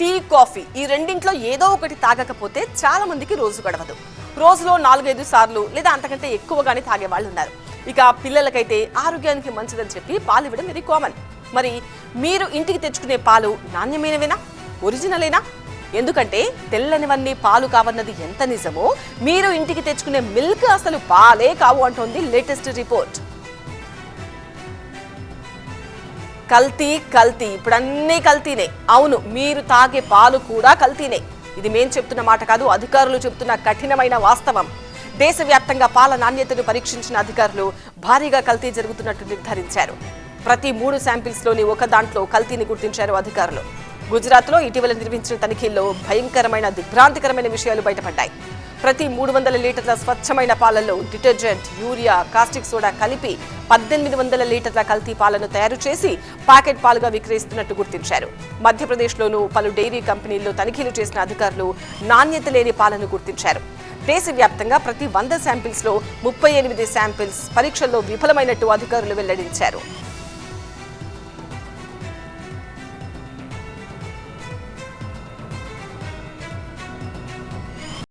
Tea, coffee ఈ రెండింట్లో ఏదో ఒకటి తాగకపోతే చాలా మందికి రోజు గడవదు. రోజులో 4-5 సార్లు లేదా అంతకంటే ఎక్కువగానే తాగే వాళ్ళు ఉన్నారు. ఇక పిల్లలకైతే ఆరోగ్యానికి మంచిదని చెప్పి పాలు ఇవ్వడం వెరీ కామన్. మరి మీరు ఇంటికి తెచ్చుకునే పాలు నాణ్యమైనవేనా, ఒరిజినలేనా? ఎందుకంటే తెల్లనివన్నీ పాలు కావన్నది ఎంత నిజమో మీరు ఇంటికి తెచ్చుకునే మిల్క్ అసలు పాలే కావు అంటోంది లేటెస్ట్ రిపోర్ట్. కల్తీ ఇప్పుడు అన్నీ కల్తీనే. అవును, మీరు తాగే పాలు కూడా కల్తీనే. ఇది మేం చెప్తున్న మాట కాదు, అధికారులు చెప్తున్న కఠినమైన వాస్తవం. దేశవ్యాప్తంగా పాల నాణ్యతను పరీక్షించిన అధికారులు భారీగా కల్తీ జరుగుతున్నట్టు నిర్ధారించారు. ప్రతి 3 శాంపిల్స్లోని ఒక దాంట్లో కల్తీని గుర్తించారు అధికారులు. గుజరాత్లో ఇటీవల నిర్వహించిన తనిఖీల్లో భయంకరమైన దిగ్భ్రాంతికరమైన విషయాలు బయటపడ్డాయి. ప్రతి 300 లీటర్ల స్వచ్ఛమైన పాలల్లో డిటర్జెంట్, యూరియా, కాస్టిక్ సోడా కలిపి 1800 లీటర్ల కల్తీ పాలను తయారు చేసి ప్యాకెట్ పాలుగా విక్రయిస్తున్నట్టు గుర్తించారు. మధ్యప్రదేశ్లోనూ పలు డైరీ కంపెనీల్లో తనిఖీలు చేసిన అధికారులు నాణ్యత లేని పాలను గుర్తించారు. దేశవ్యాప్తంగా ప్రతి 100 శాంపిల్స్లో 38 శాంపిల్స్ పరీక్షల్లో విఫలమైనట్టు అధికారులు వెల్లడించారు.